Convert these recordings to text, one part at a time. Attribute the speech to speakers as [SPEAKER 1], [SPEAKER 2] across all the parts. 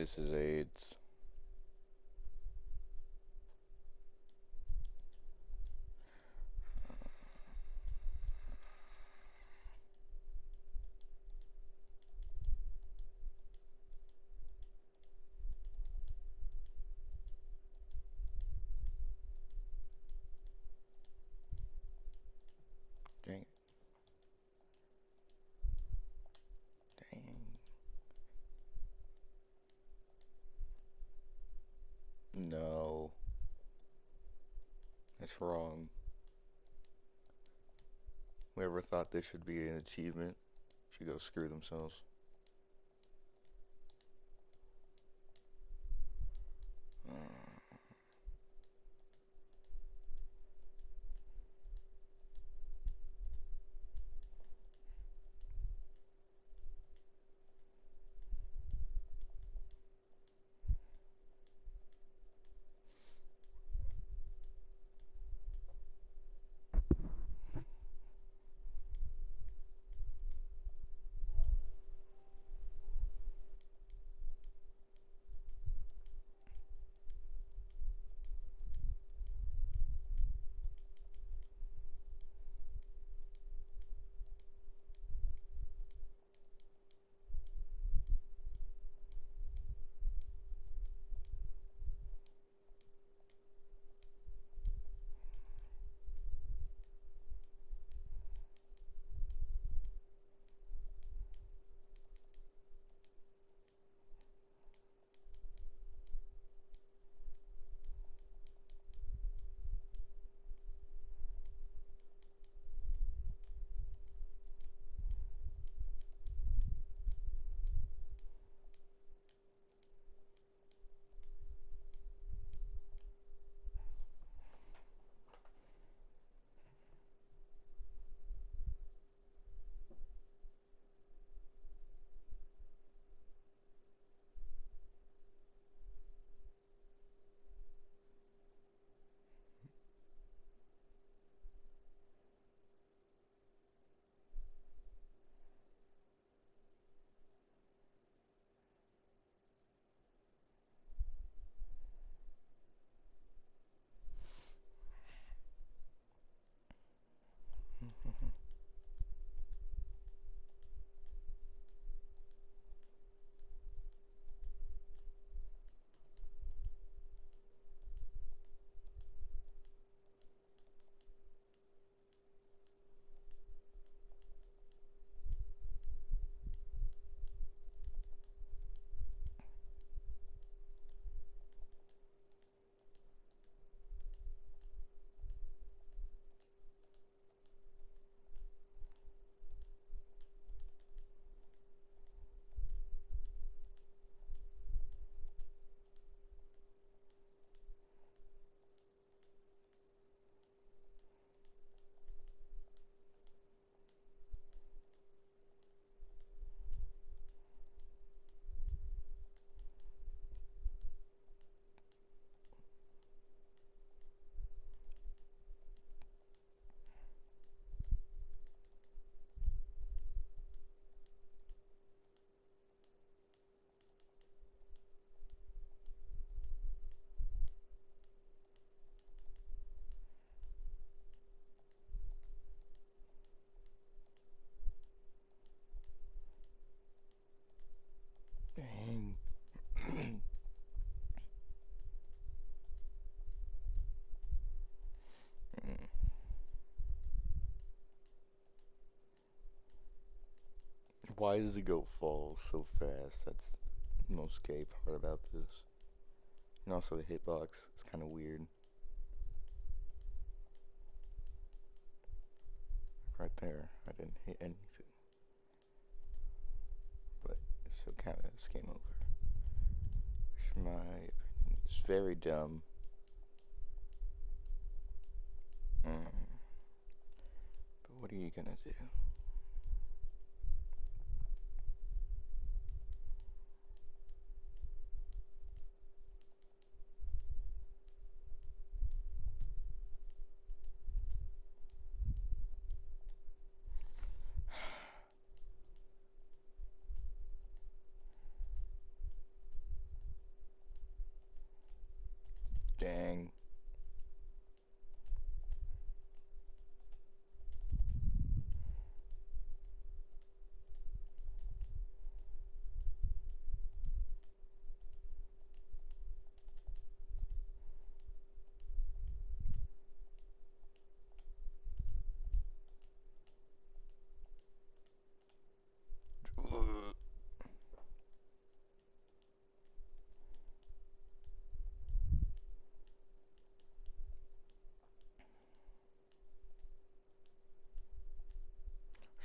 [SPEAKER 1] This is AIDS. Dang it. Dang. No. That's wrong. Whoever thought this should be an achievement should go screw themselves. Uh, Dang. Mm. Why does the goat fall so fast? That's the most gay part about this. And also the hitbox is kind of weird. Right there, I didn't hit anything. But so kind of it's game over. Which my opinion is very dumb. Mm. But what are you gonna do?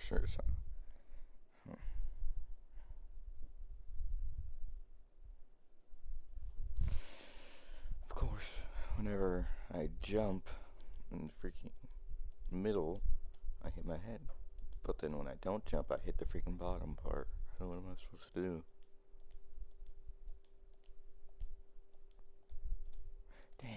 [SPEAKER 1] sure. So, of course, whenever I jump in the freaking middle, I hit my head. But then when I don't jump, I hit the freaking bottom part. So what am I supposed to do? Damn.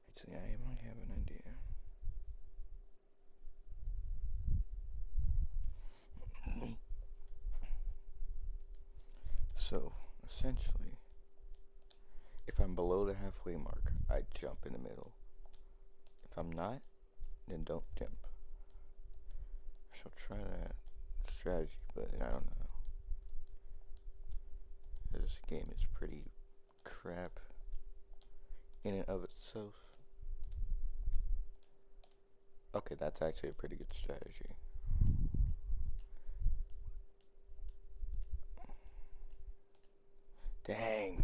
[SPEAKER 1] Actually, I might have an idea. So, essentially, if I'm below the halfway mark, I jump in the middle. If I'm not, then don't jump. I shall try that strategy, but I don't know. This game is pretty crap in and of itself. Okay, that's actually a pretty good strategy. Dang.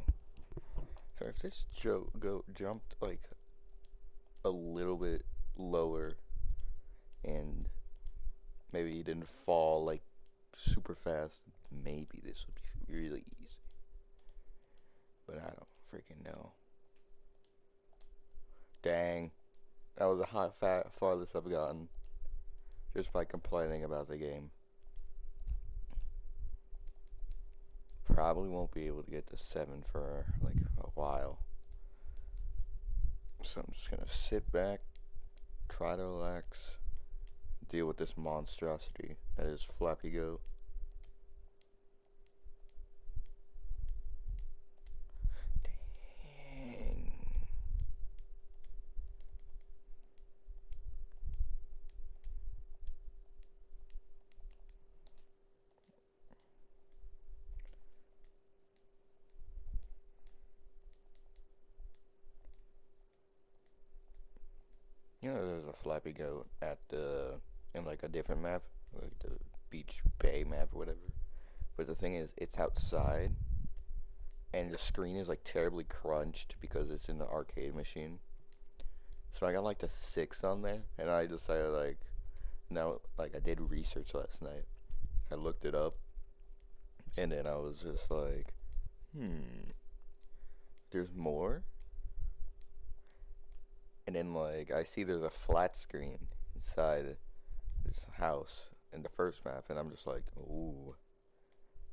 [SPEAKER 1] So if this jumped like a little bit lower and maybe he didn't fall like super fast, maybe this would be really easy. But I don't freaking know. Dang. That was the farthest I've gotten just by complaining about the game. Probably won't be able to get to 7 for like a while. So I'm just gonna sit back, try to relax, deal with this monstrosity that is Flappy Go. Dang. You know, there's a Flappy Go at the in like a different map, like the Beach Bay map or whatever. But the thing is, it's outside, and the screen is like terribly crunched because it's in the arcade machine. So I got like the 6 on there, and I decided like, now like I did research last night. I looked it up, and then I was just like, there's more. And then like I see there's a flat screen inside this house in the first map, and I'm just like, ooh,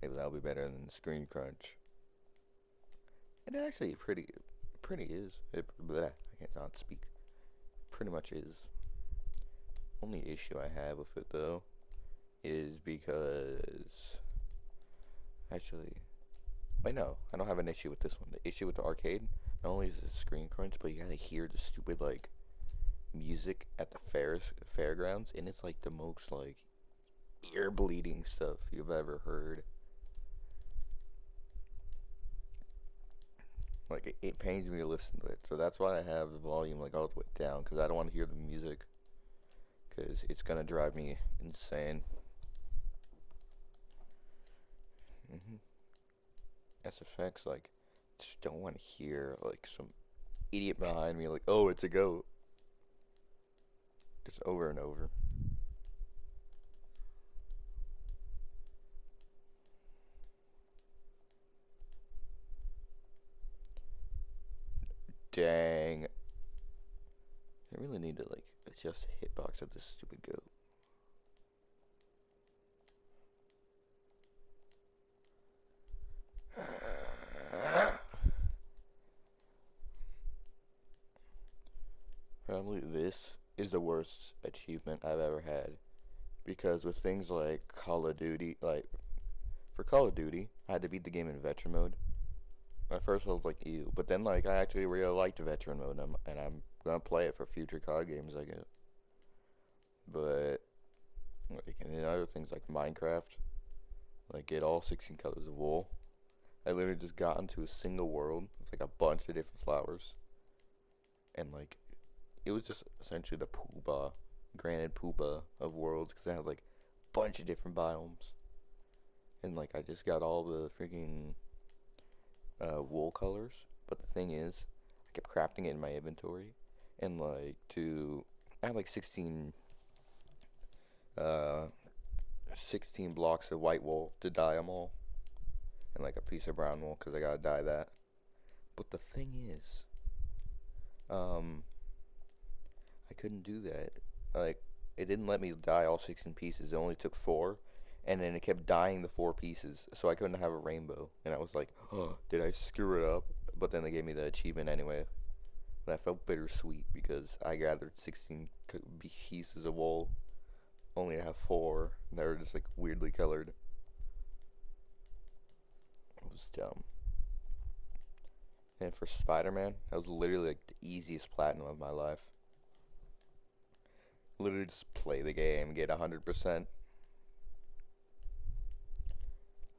[SPEAKER 1] maybe that'll be better than the screen crunch. And it actually pretty is. Bleh, I can't not speak. Pretty much is. Only issue I have with it though is because actually, wait, no, I don't have an issue with this one. The issue with the arcade, not only is it screen crunch, but you gotta hear the stupid like music at the fairgrounds, and it's like the most like ear bleeding stuff you've ever heard. Like it pains me to listen to it, so that's why I have the volume like all the way down because I don't want to hear the music because it's gonna drive me insane. hmm SFX like just don't want to hear like some idiot behind me like, oh, it's a goat, just over and over. Dang, I really need to like adjust the hitbox of this stupid goat. Probably this is the worst achievement I've ever had because with things like Call of Duty, like for Call of Duty, I had to beat the game in veteran mode. At first, I was like, ew, but then like I actually really liked veteran mode, and I'm gonna play it for future COD games I get. But like and then other things like Minecraft, like get all 16 colors of wool. I literally just got into a single world with like a bunch of different flowers, and like it was just essentially the Pooh Bah, granted Pooh Bah of worlds, because I had like a bunch of different biomes. and like I just got all the freaking wool colors. But the thing is, I kept crafting it in my inventory, and like to I had like uh 16 blocks of white wool to dye them all, and like a piece of brown wool because I gotta dye that. But the thing is, um, I couldn't do that. Like, it didn't let me dye all 16 pieces. It only took four, and then it kept dyeing the four pieces, so I couldn't have a rainbow. And I was like, oh, did I screw it up? But then they gave me the achievement anyway. And I felt bittersweet because I gathered 16 pieces of wool, only to have four that were just like weirdly colored. It was dumb. And for Spider-Man, that was literally like the easiest platinum of my life. Literally just play the game, get 100%.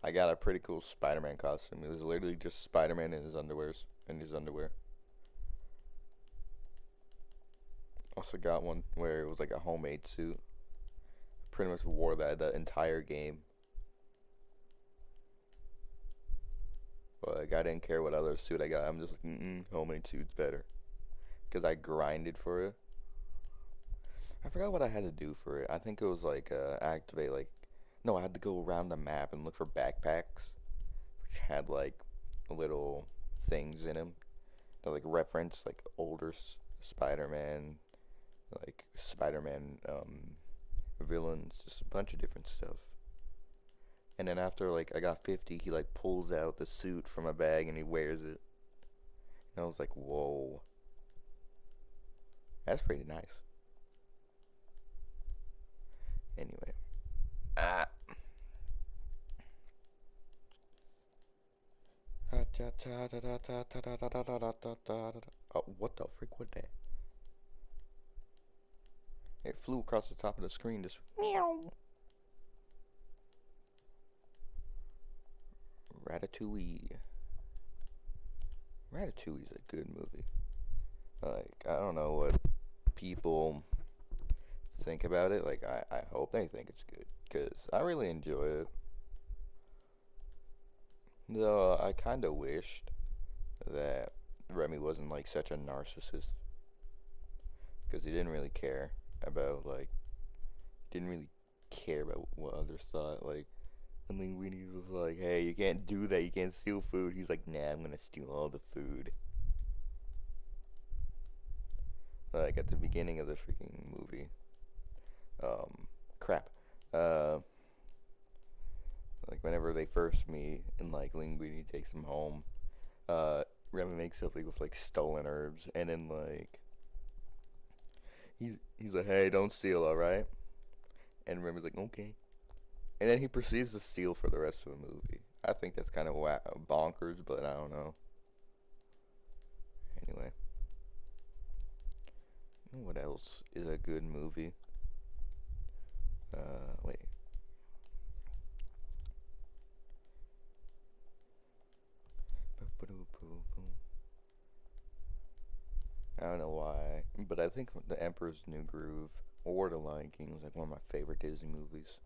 [SPEAKER 1] I got a pretty cool Spider-Man costume. It was literally just Spider-Man in his underwears, in his underwear. Also got one where it was like a homemade suit. Pretty much wore that the entire game. But like I didn't care what other suit I got. I'm just like, homemade suit's better. Because I grinded for it. I forgot what I had to do for it. I think it was like activate like no, I had to go around the map and look for backpacks which had like little things in them that like reference like older Spider-Man, like Spider-Man villains, just a bunch of different stuff. And then after like I got 50, he like pulls out the suit from a bag and he wears it. And I was like, whoa, that's pretty nice. Anyway, ah, oh, what the frick was that? It flew across the top of the screen. Just meow. Ratatouille. Ratatouille's a good movie. Like I don't know what people think about it. Like I hope they think it's good because I really enjoy it. Though I kind of wished that Remy wasn't like such a narcissist because he didn't really care about like didn't really care about what others thought. Like and Linguini was like, "Hey, you can't do that. You can't steal food." He's like, "Nah, I'm gonna steal all the food." Like at the beginning of the freaking movie. Um, crap. Uh, like whenever they first meet and like Linguini takes him home, uh, Remy makes something with like stolen herbs, and then like he's like, "Hey, don't steal, all right?" And Remy's like, "Okay." And then he proceeds to steal for the rest of the movie. I think that's kind of bonkers, but I don't know. Anyway, what else is a good movie? Wait. I don't know why, but I think The Emperor's New Groove or The Lion King is like one of my favorite Disney movies.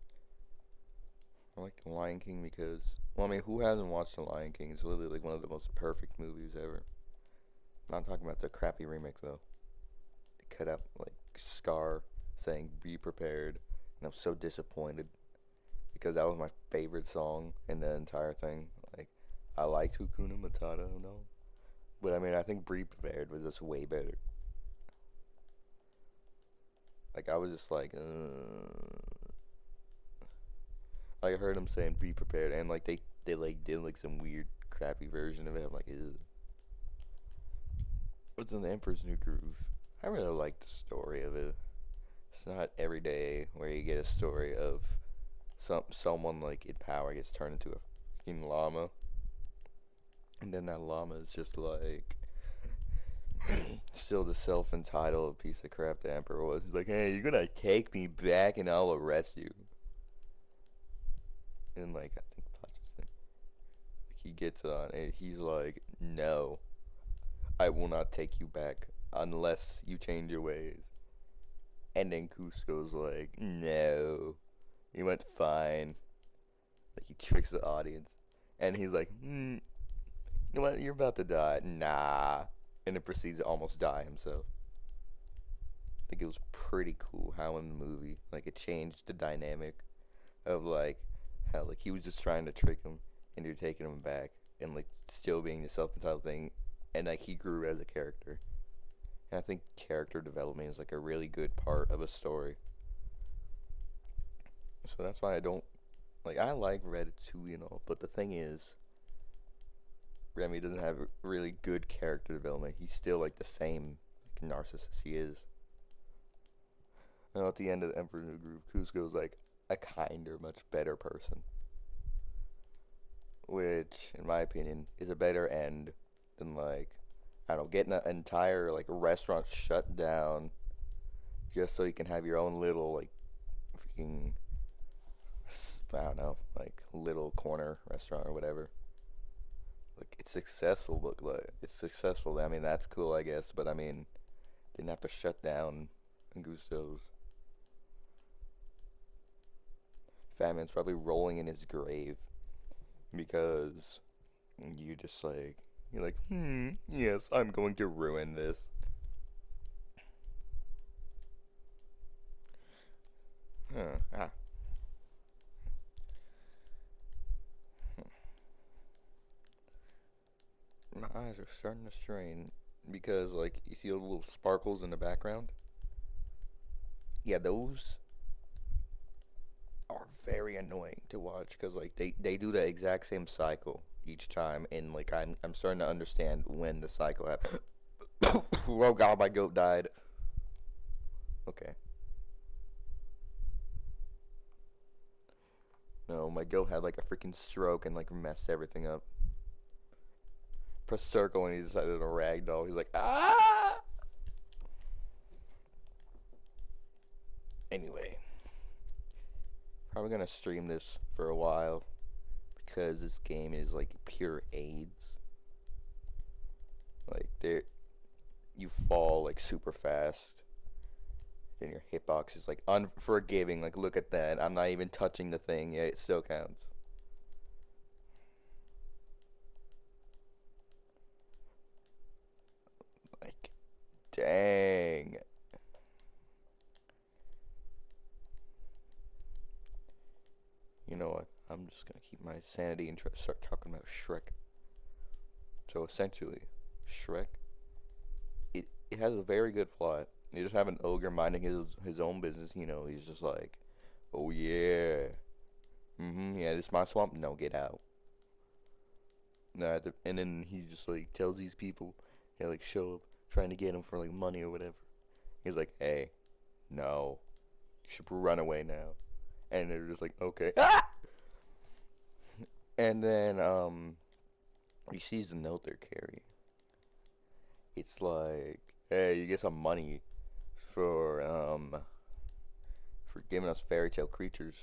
[SPEAKER 1] I like The Lion King because, well, I mean, who hasn't watched The Lion King? It's literally like one of the most perfect movies ever. I'm not talking about the crappy remake though. They cut out like Scar saying "Be prepared," and I'm so disappointed because that was my favorite song in the entire thing. Like, I liked Hakuna Matata, no, but I mean, I think "Be Prepared" was just way better. Like, I was just like, I heard him saying "Be prepared," and like they like did like some weird crappy version of it. I'm like, ew. What's in the Emperor's New Groove? I really like the story of it. It's not every day where you get a story of someone like in power gets turned into a fucking llama, and then that llama is just like still the self-entitled piece of crap the Emperor was. He's like, hey, you're gonna take me back and I'll arrest you. And like I think he gets on and he's like, no, I will not take you back unless you change your ways. And then Cusco's like, no, he went fine. Like he tricks the audience, and he's like, you know what? You're about to die. Nah, and then proceeds to almost die himself. I think it was pretty cool how in the movie, like it changed the dynamic of like how like he was just trying to trick him, and you're taking him back, and like still being the self-entitled thing, and like he grew as a character. And I think character development is like a really good part of a story. So that's why I don't like I like Ratatouille and all, but the thing is, Remy doesn't have really good character development. He's still like the same like, narcissist he is. And at the end of the Emperor New Groove, Cusco's like a kinder, much better person, which, in my opinion, is a better end than like I don't know, getting an entire like restaurant shut down just so you can have your own little like freaking I don't know like little corner restaurant or whatever. Like it's successful, but like it's successful. I mean that's cool, I guess. But I mean, didn't have to shut down Gusto's. Fat Man's probably rolling in his grave because you just like you're like, yes, I'm going to ruin this. Huh, ah, my eyes are starting to strain because like you see the little sparkles in the background. Yeah, those are very annoying to watch because like they do the exact same cycle each time, and like I'm starting to understand when the cycle happened. Oh god, my goat died. Okay, no, my goat had like a freaking stroke and like messed everything up. Press circle and he decided to ragdoll. He's like, ah. Anyway, probably gonna stream this for a while because this game is like pure AIDS. Like there, you fall like super fast. Then your hitbox is like unforgiving. Like look at that. I'm not even touching the thing yet. It still counts. Like dang. You know what? I'm just gonna keep my sanity and start talking about Shrek. So essentially, Shrek, it has a very good plot. You just have an ogre minding his own business. You know, he's just like, oh yeah, yeah, this is my swamp. No, get out. Nah, and then he just like tells these people, they like show up trying to get him for like money or whatever. He's like, hey, no, you should run away now. And they're just like, okay. Ah! And then he sees the note they're carrying. It's like, hey, you get some money for for giving us fairy tale creatures.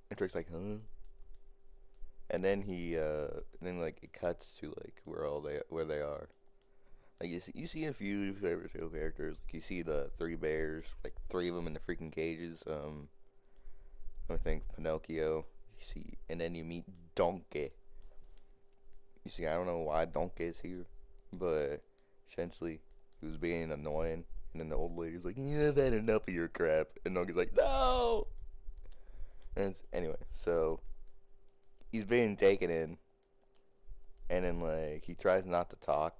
[SPEAKER 1] And Drake's like, huh? And then then like it cuts to like where they are. Like you see a few fairy tale characters. Like you see the three bears, like three of them in the freaking cages. I think Pinocchio. You see, and then you meet Donkey. You see, I don't know why Donkey is here, but essentially he was being annoying. And then the old lady's like, "I've had enough of your crap," and Donkey's like, "No." And anyway, so he's being taken in, and then like he tries not to talk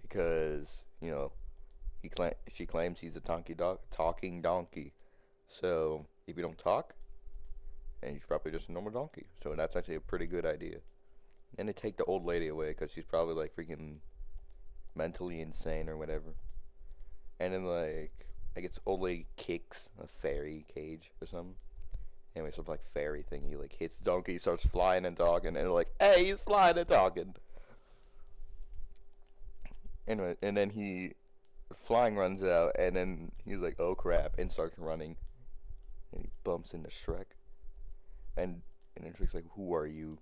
[SPEAKER 1] because she claims he's a talking donkey. So if you don't talk, then he's probably just a normal donkey. So that's actually a pretty good idea. And they take the old lady away because she's probably like freaking mentally insane or whatever. And then like I guess old lady kicks a fairy cage or something. Anyway, some like fairy thing. He like hits donkey, starts flying and talking, and they're like, "Hey, he's flying and talking." Anyway, and then flying runs out, and then he's like, "Oh crap!" and starts running, and he bumps into Shrek, and then Shrek's like, "Who are you?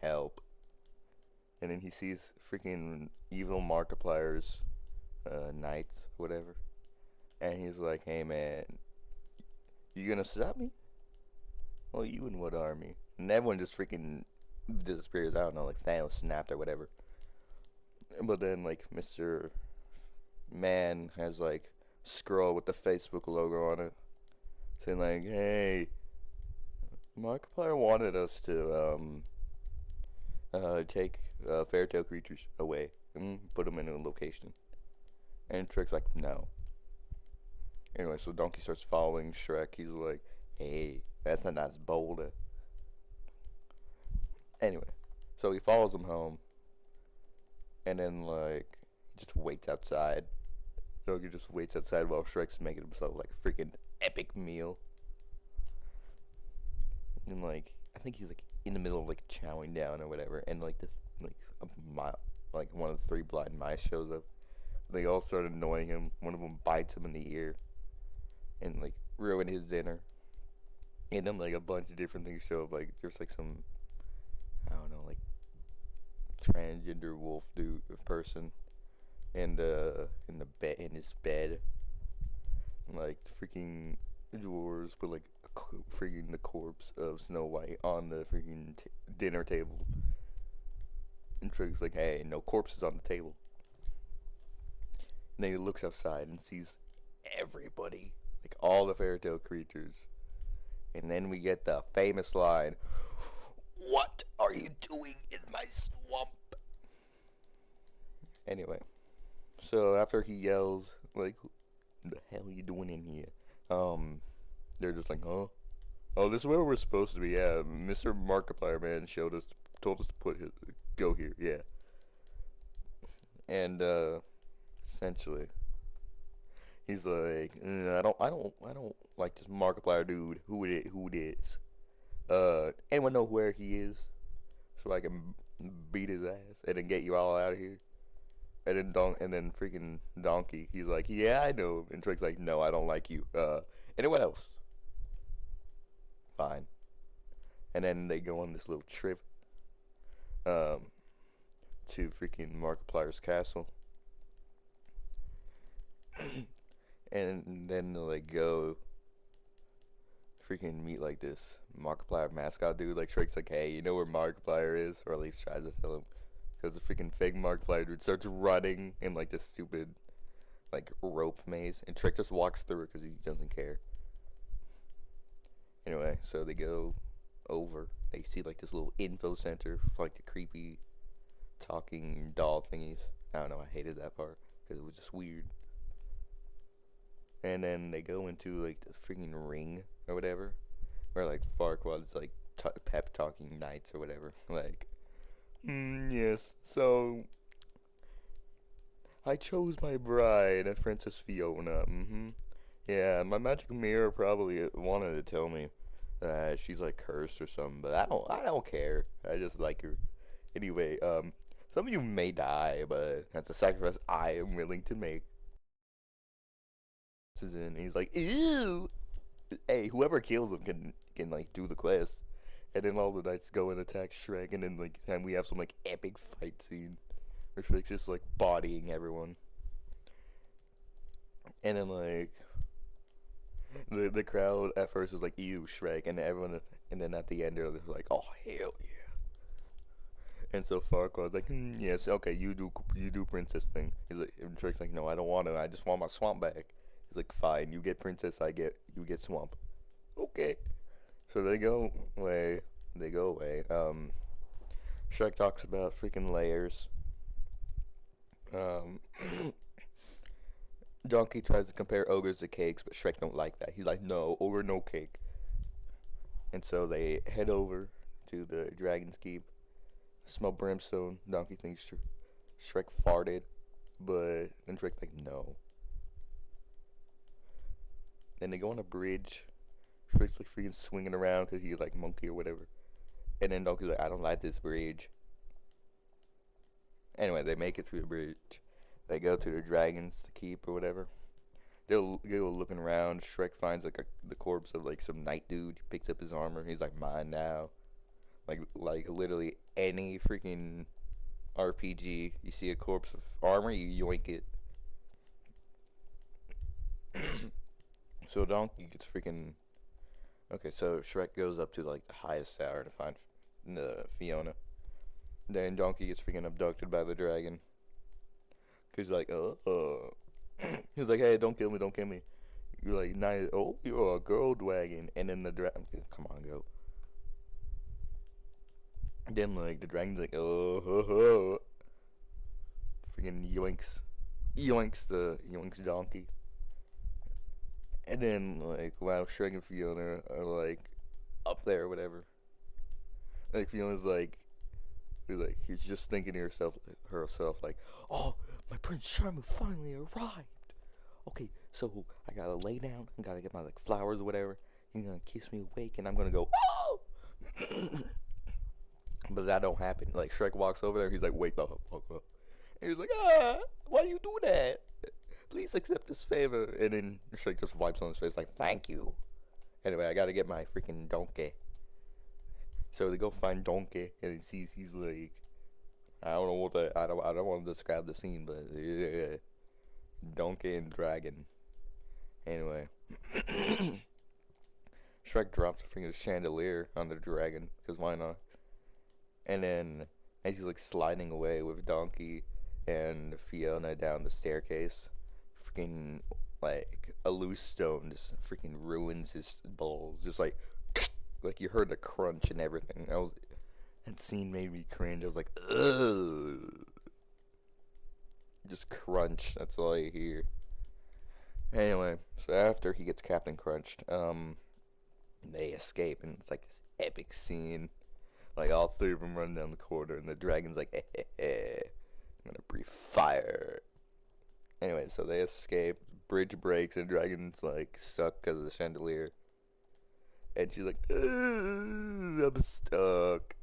[SPEAKER 1] Help!" And then he sees freaking evil Markiplier's knights, whatever, and he's like, "Hey man, you gonna stop me? Well, you and what army?" and everyone just freaking disappears. I don't know, like Thanos snapped or whatever. But then like Mr. Man has like scroll with the Facebook logo on it, saying like, "Hey, Markiplier wanted us to take fairytale creatures away and put them in a location." And Trick's like, "No." Anyway, so Donkey starts following Shrek. He's like, "Hey, that's a nice boulder." Anyway, so he follows him home, and then like he just waits outside. Donkey just waits outside while Shrek's making himself like a freaking epic meal. And like I think he's like in the middle of like chowing down or whatever, and like this like a like one of the three blind mice shows up. They all start annoying him. One of them bites him in the ear and like ruin his dinner. And then like a bunch of different things show up. Like there's like some I don't know like transgender wolf dude person in the bed in his bed. And, like the freaking drawers put like freaking the corpse of Snow White on the freaking dinner table. And Trig's like, "Hey, no corpses on the table." And then he looks outside and sees everybody, like all the fairy tale creatures. And then we get the famous line, "What are you doing in my swamp?" Anyway, so after he yells, like, "What the hell are you doing in here?" Um, they're just like, "Huh? Oh, this is where we're supposed to be. Yeah, Mr. Markiplier man told us to go here. Yeah." And essentially, he's like, I don't like this Markiplier dude. Who it is? Anyone know where he is so I can beat his ass and then get you all out of here? And then freaking Donkey, he's like, "Yeah, I know." And Trick's like, "No, I don't like you. Anyone else? Fine." And then they go on this little trip um to freaking Markiplier's castle, and then they like go freaking meet like this Markiplier mascot dude. Like Shrek's like, "Hey, you know where Markiplier is?" Or at least tries to tell him. Because the freaking fake Markiplier dude starts running in like this stupid like rope maze, and Shrek just walks through it because he doesn't care. Anyway, so they go over. They see like this little info center for like the creepy talking doll thingies. I don't know. I hated that part because it was just weird. And then they go into like the freaking ring or whatever, where like Farquaad's like pep talking knights or whatever. Like, yes. So I chose my bride, Princess Fiona. Yeah, my magic mirror probably wanted to tell me that she's like cursed or something, but I don't care. I just like her. Anyway, some of you may die, but that's a sacrifice I am willing to make. This is in. He's like, ew. Hey, whoever kills him can like do the quest, and then all the knights go and attack Shrek, and then like time we have some like epic fight scene where Shrek's just like bodying everyone, and then like the crowd at first was like, "Ew, Shrek," and everyone, and then at the end they're just like, "Oh hell yeah!" And so Farquaad's like, "Yes, okay, you do princess thing." He's like, and Shrek's like, "No, I don't want to. I just want my swamp back." He's like, "Fine, you get princess, you get swamp." Okay. So they go away. They go away. Shrek talks about freaking layers. Um, Donkey tries to compare ogres to cakes, but Shrek don't like that. He's like, "No, ogre, no cake." And so they head over to the Dragon's Keep. Smell brimstone. Donkey thinks Shrek farted, but then Shrek's like, "No." Then they go on a bridge. Shrek's like freaking swinging around because he's like monkey or whatever. And then Donkey's like, "I don't like this bridge." Anyway, they make it through the bridge. They go to the Dragon's Keep or whatever. They'll go looking around. Shrek finds like the corpse of like some knight dude. He picks up his armor. He's like, "Mine now." Like literally any freaking RPG, you see a corpse of armor, you yoink it. So Donkey gets freaking Okay, so Shrek goes up to like the highest tower to find the Fiona. Then Donkey gets freaking abducted by the dragon. Cause like, he's like, hey, don't kill me, don't kill me. You're like, nice. Oh, you're a girl dragon. And then the dragon, come on, go. Then like the dragon's like, oh, freaking yoinks Donkey. And then like, wow, Shrek and Fiona are like up there, or whatever. Like Fiona's like he's just thinking to herself like, oh, my Prince Charming finally arrived. Okay, so I gotta lay down. I gotta get my like flowers or whatever. He's gonna kiss me awake, and I'm gonna go, oh. But that don't happen. Like Shrek walks over there, he's like, wake the fuck up. And he's like, why do you do that? Please accept this favor. And then Shrek just wipes on his face like, thank you. Anyway, I gotta get my freaking donkey. So they go find Donkey, and he's like, I don't know what I don't want to describe the scene, but yeah, Donkey and Dragon. Anyway, Shrek drops a freaking chandelier on the dragon, because why not? And then as he's like sliding away with Donkey and Fiona down the staircase, freaking like a loose stone just freaking ruins his balls. Just like you heard the crunch and everything. That scene made me cringe. I was like, ugh. Just crunch. That's all I hear. Anyway, so after he gets Captain Crunched, they escape, and it's like this epic scene. Like all three of them run down the corridor, and the dragon's like, I'm gonna breathe fire. Anyway, so they escape. Bridge breaks, and dragon's like stuck because of the chandelier, and she's like, I'm stuck.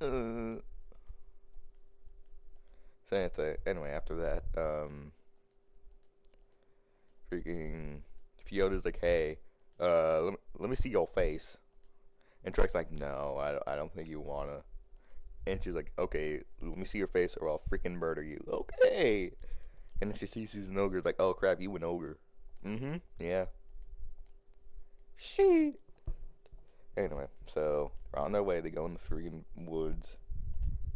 [SPEAKER 1] Uh. So anyway, after that, freaking Fiona's like, hey, let me see your face. And Trek's like, no, I don't think you wanna. And she's like, okay, let me see your face or I'll freaking murder you. Okay. And then she sees he's an ogre. It's like, oh crap, you an ogre. Mm-hmm. Yeah. She. Anyway, so on their way, they go in the freaking woods.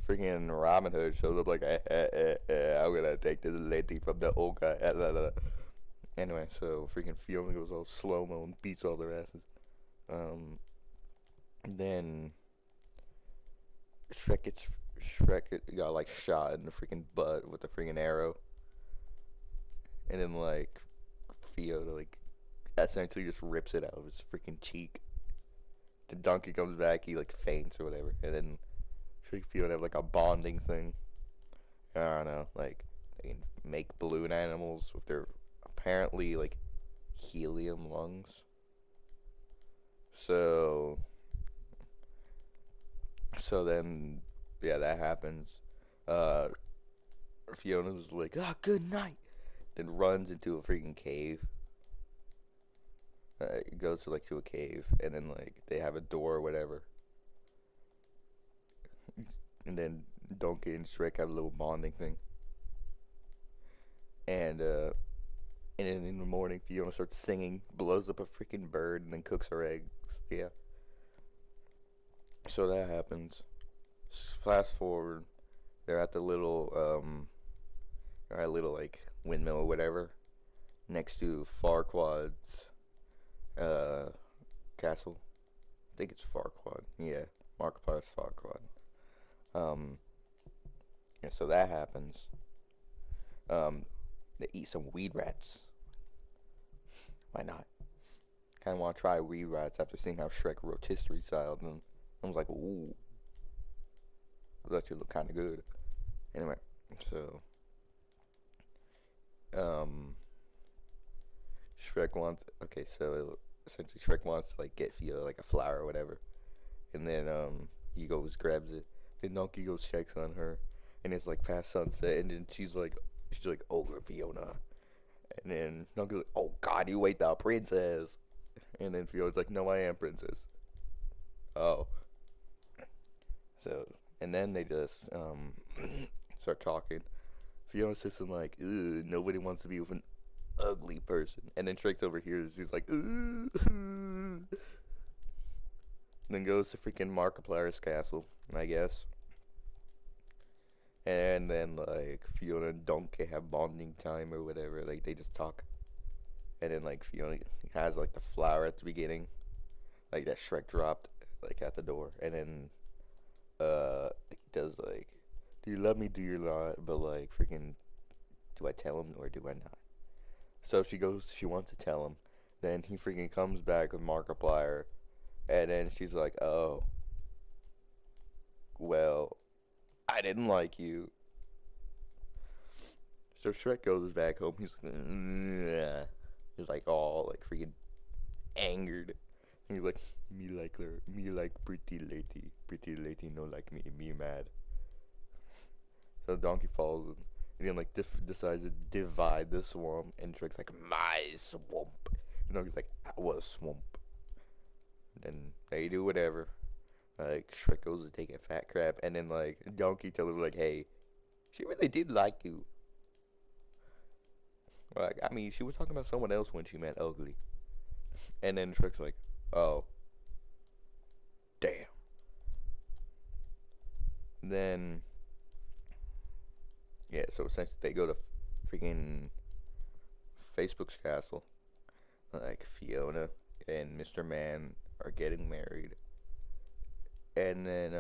[SPEAKER 1] Freaking Robin Hood shows up like, I'm gonna take this lady from the ogre. Anyway, so freaking Fiona goes all slow mo and beats all their asses. Um, then Shrek gets got like shot in the freaking butt with a freaking arrow, and then like Fiona like essentially just rips it out of his freaking cheek. The donkey comes back, he like faints or whatever, and then Shrek and Fiona have like a bonding thing. I don't know, like they can make balloon animals with their apparently like helium lungs. So then yeah, that happens. Uh, Fiona's like, ah, good night. Then runs into a freaking cave. Goes to a cave, and then like they have a door or whatever. And then Donkey and Shrek have a little bonding thing. And then in the morning, Fiona starts singing, blows up a freaking bird, and then cooks her eggs. Yeah. So that happens. Fast forward, they're at the little like windmill or whatever, next to Farquaad's uh castle. I think it's Farquaad. Yeah, Markiplier's Farquaad. Um, and so that happens. Um, they eat some weed rats. Why not? Kind of want to try weed rats after seeing how Shrek rotisserie styled them. I was like, ooh, that should look kind of good. Anyway, so um, Shrek wants. Okay, so essentially Shrek wants to like get Fiona like a flower or whatever, and then he goes grabs it. Then Donkey goes checks on her, and it's like past sunset, and then she's like over Fiona, and then Donkey's like, oh God, you ate the princess, and then Fiona's like, no, I am princess. Oh, so and then they just start talking. Fiona says something like, "Ugh, nobody wants to be with an ugly person," and then Shrek's over here. He's like, "Ooh." Then goes to freaking Markiplier's castle, I guess. And then like Fiona and Donkey have bonding time or whatever. Like they just talk. And then like Fiona has like the flower at the beginning, like that Shrek dropped like at the door. And then like, does like, do you love me? Do you not? But like freaking, do I tell him or do I not? So she goes. She wants to tell him. Then he freaking comes back with Markiplier. And then she's like, oh, well, I didn't like you. So Shrek goes back home. He's like, "Ugh." He's like all like freaking angered. And he's like, me like pretty lady, no like me mad. So Donkey follows him, and then like decides to divide the swamp. And Shrek's like, my swamp. And Donkey's like, our swamp. Then they do whatever. Like Shrek goes to take a fat crap, and then like Donkey tells him like, hey, she really did like you. Like, I mean, she was talking about someone else when she meant ugly. And then Shrek's like, oh, damn. Then, yeah, so essentially they go to freaking Facebook's castle. Like, Fiona and Mr. Man are getting married. And then,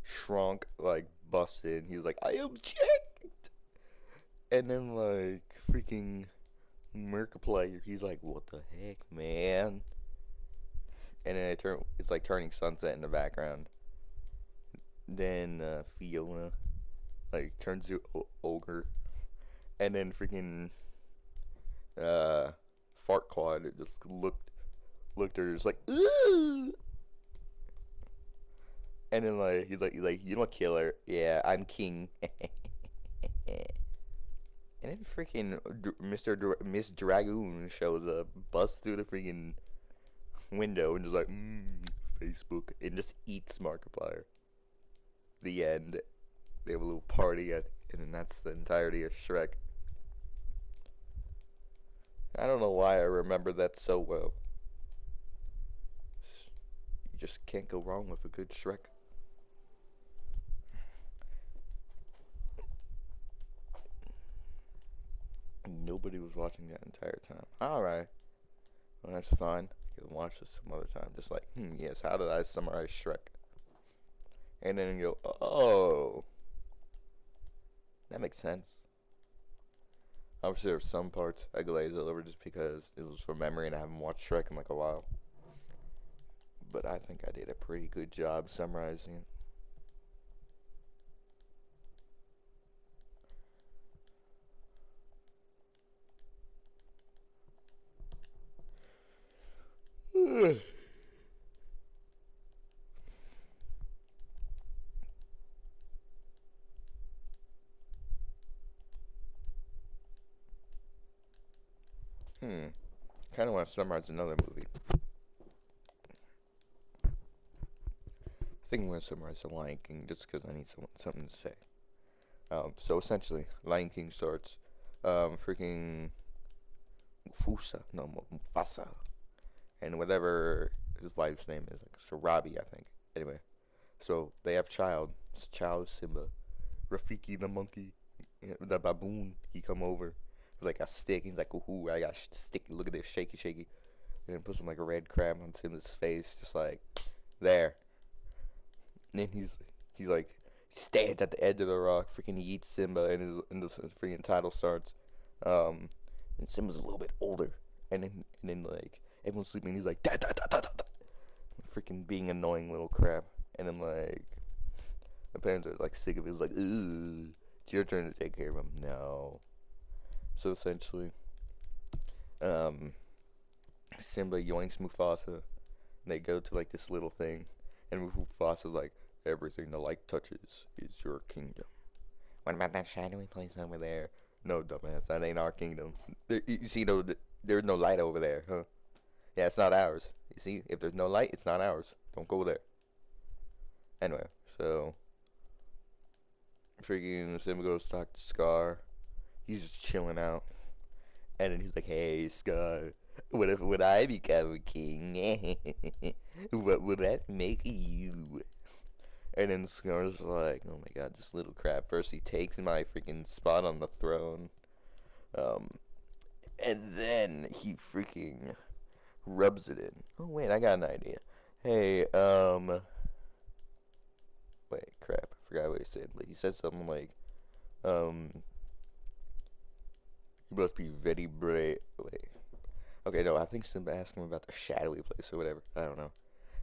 [SPEAKER 1] Shrunk, like, busts in. He's like, I object! And then, like, freaking Markiplier, he's like, what the heck, man? And then it's like turning sunset in the background. Then Fiona like turns to ogre, and then freaking uh, Fart Claude just looked at her just like ooh, and then like he's like you don't kill her, yeah I'm king, and then freaking Miss Dragoon shows up, busts through the freaking window and just like Facebook and just eats Markiplier. The end. They have a little party, and then that's the entirety of Shrek. I don't know why I remember that so well. You just can't go wrong with a good Shrek. Nobody was watching that entire time. Alright, well, that's fine. You can watch this some other time. Just like, yes, how did I summarize Shrek? And then you go, oh, that makes sense. Obviously, there's some parts I glazed over just because it was from memory and I haven't watched Shrek in like a while. But I think I did a pretty good job summarizing it. Kind of want to summarize another movie. I think I'm going to summarize The Lion King just because I need something to say. So essentially, Lion King starts, freaking Mufasa, and whatever his wife's name is, like Sarabi, I think. Anyway, so they have child. This child is Simba. Rafiki the monkey, the baboon, he come over with like a stick. He's like, ooh, I got a stick. Look at this, shaky, shaky. And then puts some like a red crab on Simba's face, just like there. And then he's like stands at the edge of the rock, freaking eats Simba, and the freaking title starts. Um, and Simba's a little bit older, and then like everyone's sleeping, and he's like da da da da da, da. Freaking being annoying little crap. And then like the parents are like sick of it. It's like, ooh, it's your turn to take care of him. No. So essentially, um, Simba yoinks Mufasa, and they go to like this little thing, and Mufasa's like, everything the light touches is your kingdom. What about that shadowy place over there? No, dumbass, that ain't our kingdom. You see, there's no light over there, huh? Yeah, it's not ours. You see, if there's no light, it's not ours. Don't go there. Anyway, so freaking Simba goes to talk to Scar. He's just chilling out, and then he's like, "Hey, Scar, What if when I become king? What will that make you? And then Scar's like, oh my god, this little crap. First he takes my freaking spot on the throne. Um, and then he freaking rubs it in. Oh wait, I got an idea. Hey, wait, crap, I forgot what he said. But he said something like, um, you must be very brave. Wait, okay, no, I think Simba asked him about the shadowy place or whatever. I don't know.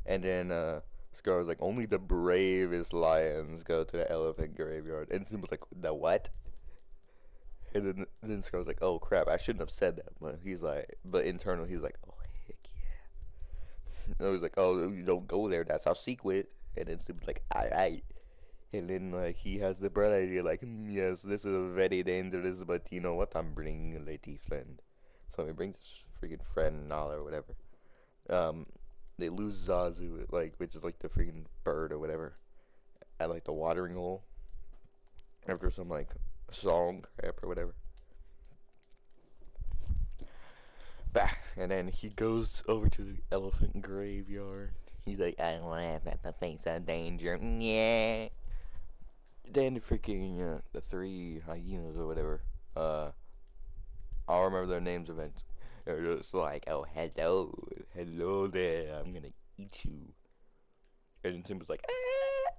[SPEAKER 1] And then Scar was like, only the bravest lions go to the elephant graveyard. And Simba's like, the what? And then Scar was like, oh crap, I shouldn't have said that. But he's like, but internally he's like, oh heck yeah. And he's like, oh, you don't go there. That's our secret. And then Simba's like, alright. And then like he has the bright idea, like, yes, this is very dangerous, but you know what? I'm bringing a lady friend. So he brings his freaking friend Nala or whatever. Um, they lose Zazu, like, which is like the freaking bird or whatever, at like the watering hole after some like song crap or whatever. Bah. And then he goes over to the elephant graveyard. He's like, I don't want to have to face that danger. Yeah. Then the freaking the three hyenas or whatever. Uh, I'll remember their names eventually. They're just like, oh hello there, I'm gonna eat you. And then Simba's like, ah.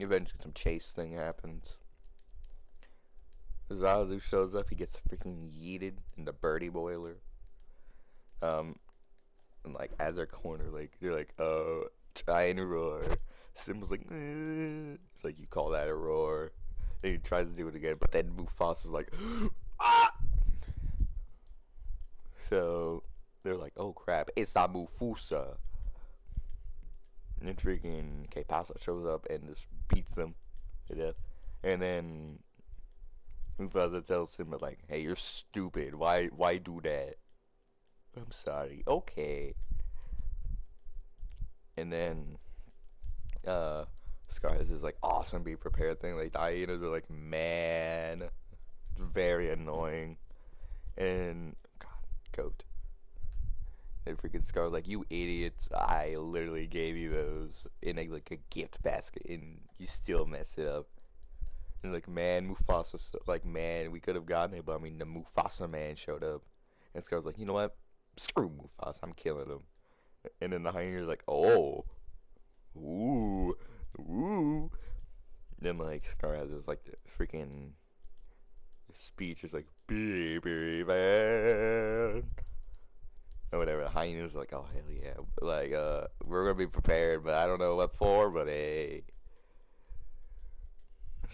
[SPEAKER 1] Eventually, some chase thing happens. Zazu shows up. He gets freaking yeeted in the birdie boiler. Um, and like as they're cornered, like they're like, "Oh, try and roar." Simba's like, It's like you call that a roar. Then he tries to do it again, but then Mufasa's like, "Ah!" So they're like, "Oh crap, it's not Mufasa." And then freaking K-Pasa shows up and just beats them to death. And then Mufasa tells Simba like, "Hey, you're stupid. Why do that?" I'm sorry. Okay. And then uh Scar has this like awesome be prepared thing. Like the hyenas are like, man, very annoying. And God, goat. And freaking Scar's like, you idiots! I literally gave you those in a like a gift basket, and you still mess it up. And like, man, Mufasa, like, man, we could have gotten it, but I mean, the Mufasa man showed up, and Scar's like, you know what? Screw Mufasa, I'm killing him. And then the hyena's like, oh, ooh, ooh. Then like Scar has this like freaking speech. It's like, baby man, or whatever. The hyena's like, oh hell yeah, like we're gonna be prepared, but I don't know what for, but hey.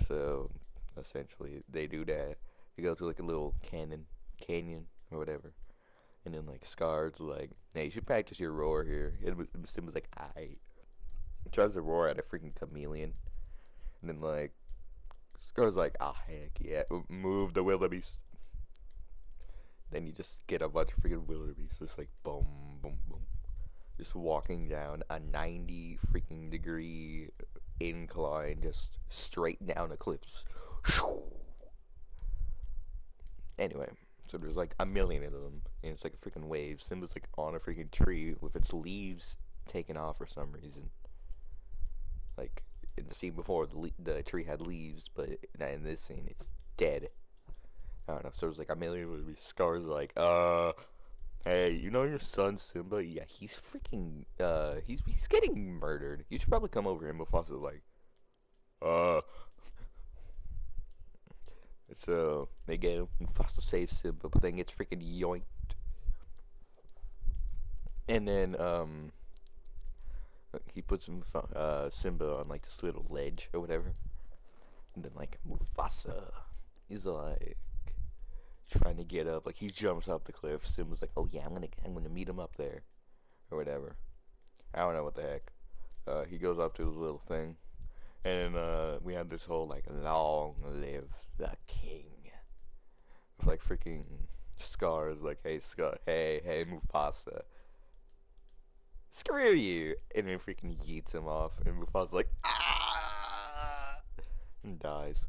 [SPEAKER 1] So essentially, they do that. They go to like a little canyon or whatever, and then like Scar's like, hey, you should practice your roar here. And Simba's like, I tries to roar at a freaking chameleon, and then like Scar's like, ah, heck yeah, move the wildebeest. Then you just get a bunch of freaking wildebeest, just like boom, boom, boom, just walking down a 90 freaking degree incline, just straight down a cliff. Anyway, so there's like a million of them, and it's like a freaking wave. Simba's like on a freaking tree with its leaves taken off for some reason. Like in the scene before, the tree had leaves, but in this scene, it's dead. I don't know. So there's like a million of these scars. Like, hey, you know your son Simba? Yeah, he's freaking, he's getting murdered. You should probably come over here. And Mufasa's like, uh. So they get him. Mufasa saves Simba, but then gets freaking yoinked. And then, he puts Simba on like this little ledge or whatever. And then like Mufasa, he's like trying to get up. Like he jumps up the cliff. Simba's like, oh yeah, I'm gonna meet him up there or whatever. I don't know what the heck. He goes up to his little thing, and we have this whole like long live the king. It's like freaking Scar is like, hey Scar, hey Mufasa, screw you, and then freaking yeets him off, and Mufasa's like, ah, and dies.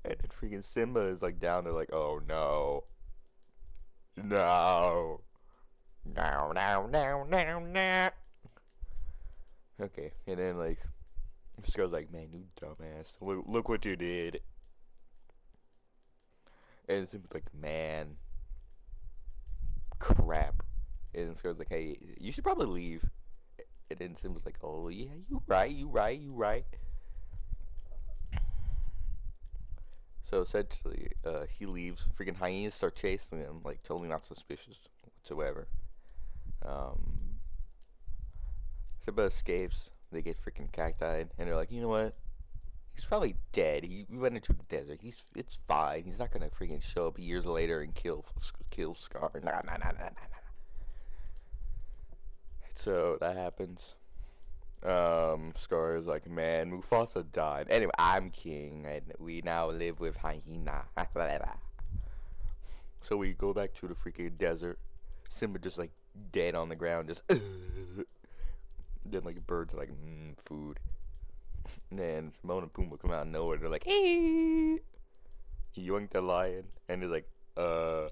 [SPEAKER 1] And then freaking Simba is like down there like, oh no. No. No, no, no, no, no. Okay, and then like Scar's like, man, you dumbass. Look what you did. And Simba's like, man, crap. And Scar's like, hey, you should probably leave. And then Simba's like, oh yeah, you right, you right, you right. So essentially, he leaves. Freaking hyenas start chasing him, like totally not suspicious whatsoever. Um, Simba escapes. They get freaking cacti, and they're like, you know what? He's probably dead. He went into the desert. It's fine. He's not gonna freaking show up years later and kill Scar. Nah, nah, nah, nah, nah, nah. So that happens. Scar is like, man, Mufasa died. Anyway, I'm king, and we now live with hyena. So we go back to the freaking desert. Simba just like dead on the ground, just. Then like birds are like, food. And then Timon and Pumbaa come out of nowhere. They're like, hey. He yoinked the lion, and they're like, uh,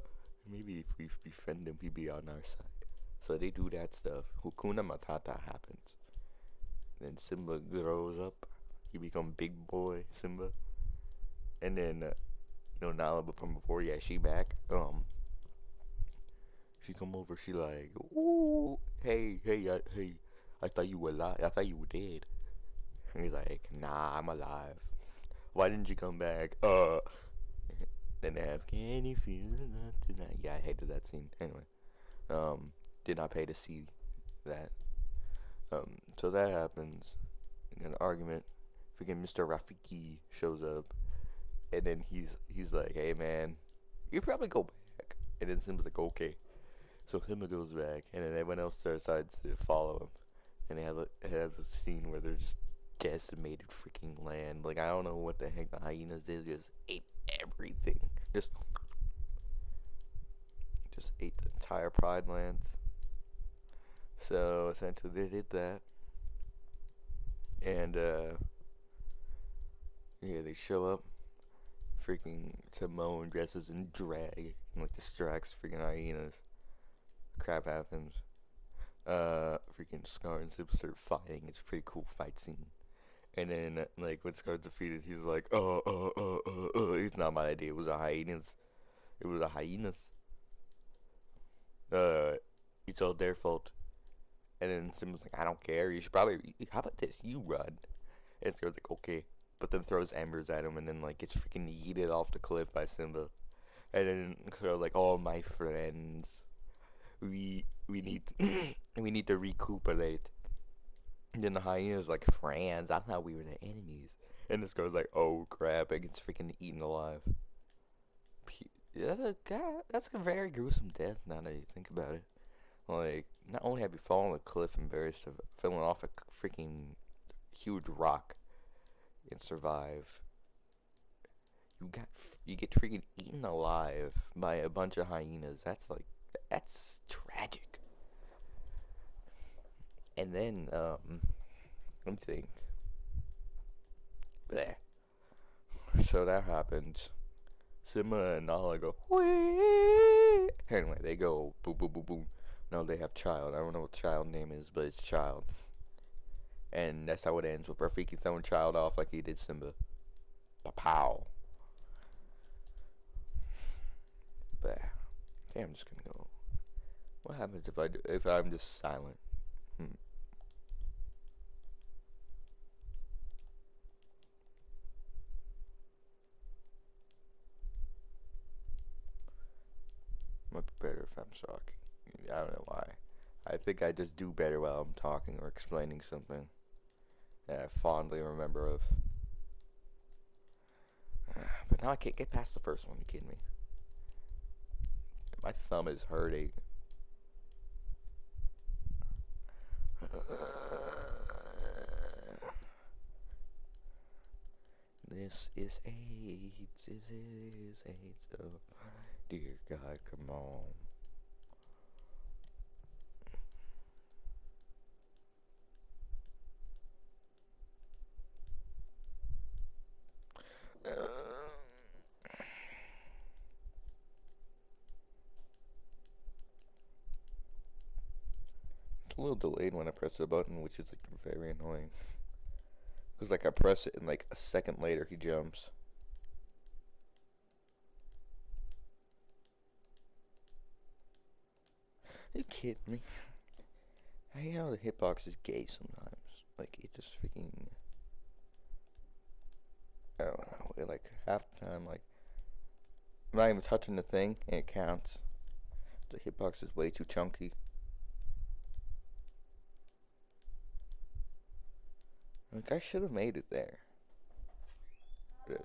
[SPEAKER 1] maybe if we befriend him, he'd be on our side. So they do that stuff. Hakuna Matata happens. Then Simba grows up. He become big boy Simba. And then, Nala from before, yeah, she back. She come over, she like, ooh, hey, I thought you were alive. I thought you were dead. And he's like, nah, I'm alive. Why didn't you come back? Then they have, can you feel love tonight? Yeah, I hated that scene. Anyway, did not pay to see that. So that happens. An argument. Freaking Mr. Rafiki shows up, and then he's like, hey man, you probably go back. And then Simba's like, okay. So Simba goes back, and then everyone else decides to follow him. And they have a scene where they're just decimated freaking land. Like, I don't know what the heck the hyenas did, just ate everything. Just ate the entire Pride Lands. So essentially they did that. And yeah, they show up. Freaking Timon dresses in drag and like distracts freaking hyenas. Crap happens. Freaking Scar and Zip start fighting. It's a pretty cool fight scene. And then, like, when Scar's defeated, he's like, it's not my idea. It was a hyenas. It was a hyenas. Uh, it's all their fault. And then Simba's like, I don't care. You should probably. How about this? You run. And Scar's like, okay. But then throws embers at him and then, like, gets freaking yeeted off the cliff by Simba. And then Scar's like, oh, my friends. We need we need to recuperate. And then the hyena's like, friends, I thought we were the enemies. And this guy's like, oh crap, it gets freaking eaten alive. That's a very gruesome death now that you think about it. Like, not only have you fallen a cliff embarrassed of falling off a freaking huge rock and survive, you got you get freaking eaten alive by a bunch of hyenas. That's tragic. And then let me think. Bleh. So that happens. Simba and Nala go, whee! Anyway, they go boom, boom, boom, boom. No, they have Child. I don't know what the child name is, but it's Child. And that's how it ends, with Rafiki throwing Child off like he did Simba. Pow. But, okay, I'm just gonna go. What happens if I'm just silent? Hmm. Might be better if I'm talking. I don't know why. I think I just do better while I'm talking or explaining something that I fondly remember of. But now I can't get past the first one. You kidding me? My thumb is hurting. This is AIDS. This is AIDS. Oh, dear God, come on. little delayed when I press the button, which is like very annoying. Cause like I press it and like a second later he jumps. Are you kidding me? I hate how the hitbox is gay sometimes. Like it just freaking. I don't know. It, like half the time, like I'm not even touching the thing and it counts. The hitbox is way too chunky. Like I should have made it there. But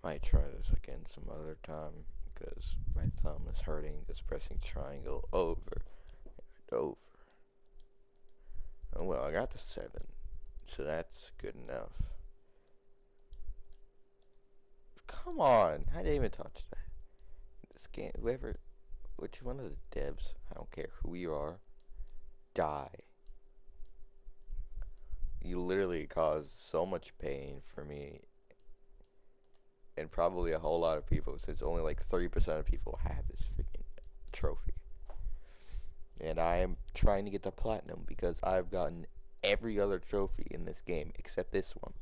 [SPEAKER 1] Might try this again some other time because my thumb is hurting just pressing triangle over and over. Oh well, I got the 7, so that's good enough. Come on, I didn't even touch that. This game, whoever, which one of the devs, I don't care who you are, die. You literally caused so much pain for me and probably a whole lot of people, since only like 30% of people have this freaking trophy. And I am trying to get the platinum because I've gotten every other trophy in this game except this one.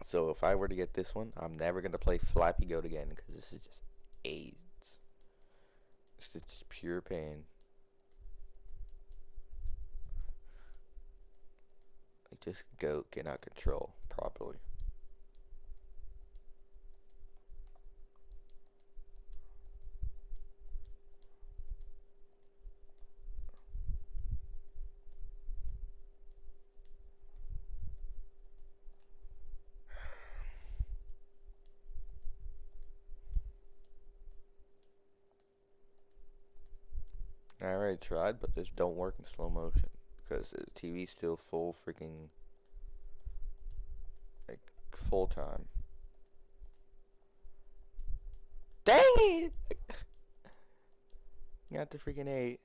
[SPEAKER 1] So if I were to get this one, I'm never going to play Flappy Goat again because this is just AIDS. It's just pure pain. Like, just Goat cannot control properly. I already tried, but this don't work in slow motion because the TV's still full freaking, like, full time. Dang it! Got the freaking 8.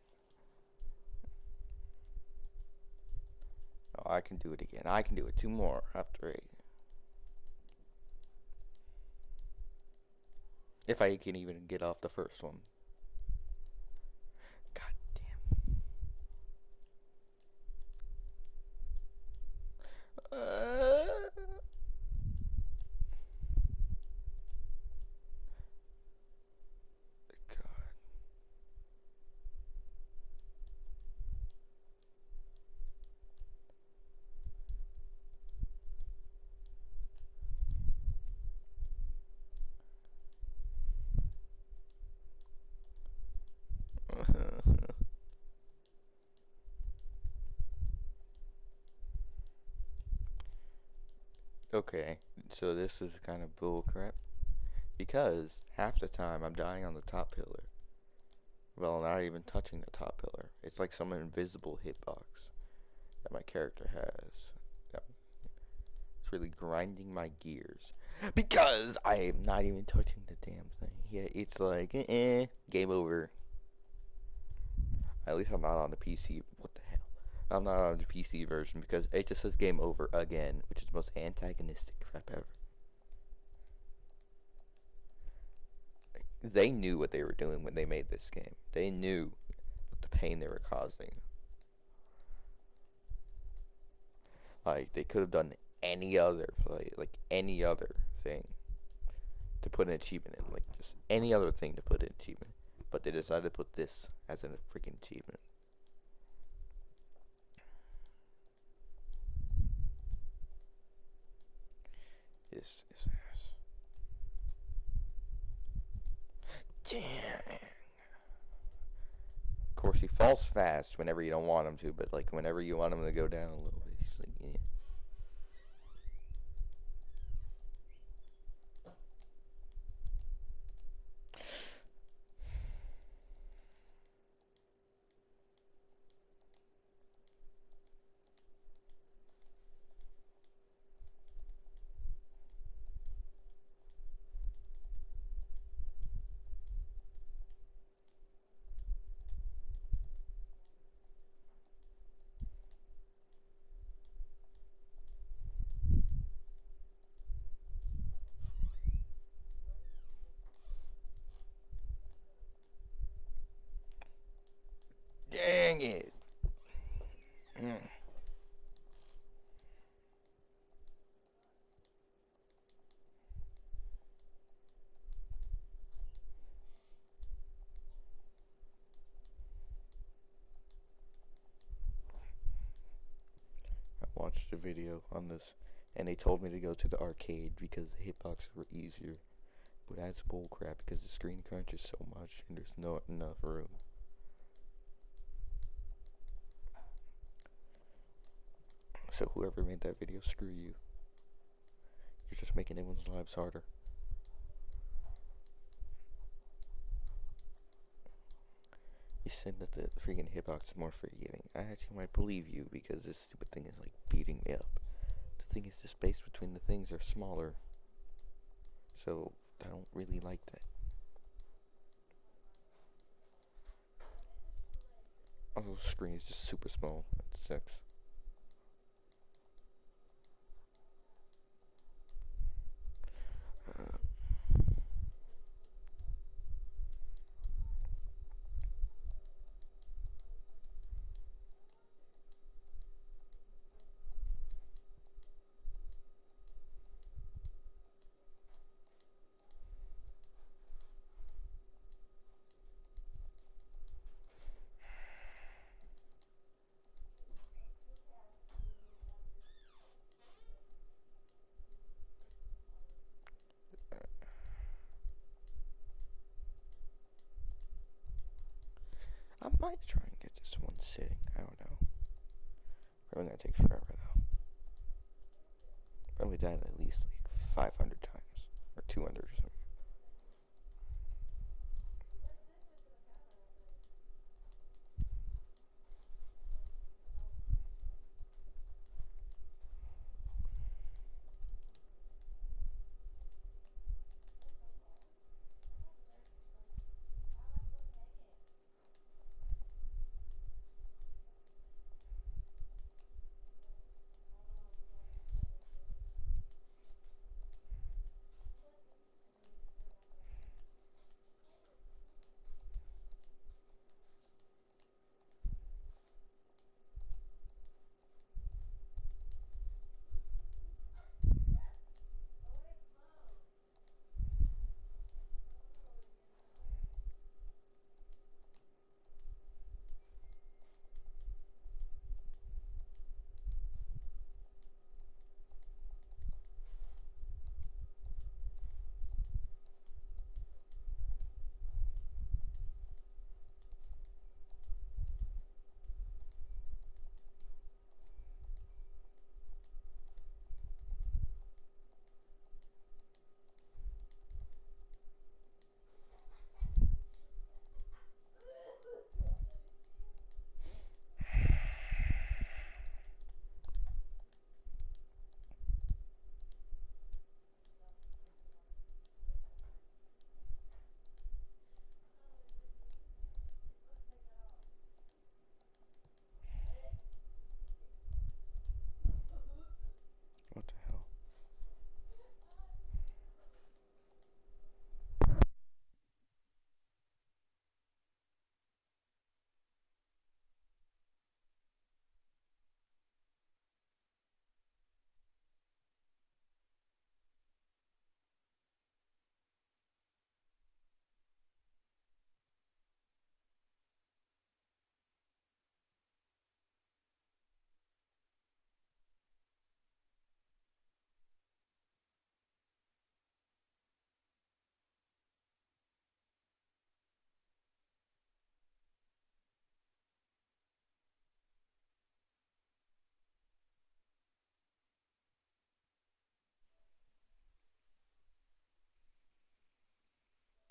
[SPEAKER 1] Oh, I can do it again. I can do it 2 more after 8. If I can even get off the first one. God damn. God. Okay, so this is kind of bullcrap because half the time I'm dying on the top pillar. Well, not even touching the top pillar. It's like some invisible hitbox that my character has. Yeah, it's really grinding my gears because I am not even touching the damn thing. Yeah, it's like, game over. At least I'm not on the PC. What the hell? I'm not on the PC version because it just says game over again, which is the most antagonistic crap ever. They knew what they were doing when they made this game. They knew the pain they were causing. Like, they could have done any other play, like any other thing to put an achievement in, like just any other thing to put an achievement. But they decided to put this as a freaking achievement. Is damn. Of course, he falls fast whenever you don't want him to, but like whenever you want him to go down a little bit, he's like, yeah. Dang it. Mm. I watched a video on this, and they told me to go to the arcade because the hitboxes were easier. But that's bullcrap because the screen crunch is so much, and there's not enough room. So whoever made that video, screw you. You're just making everyone's lives harder. You said that the freaking hitbox is more forgiving. I actually might believe you because this stupid thing is like beating me up. The thing is, the space between the things are smaller, so I don't really like that. Also, the screen is just super small. It sucks. Uh, I might try and get this one sitting. I don't know. Probably gonna take forever though. Probably died at least like 500 times or 200 or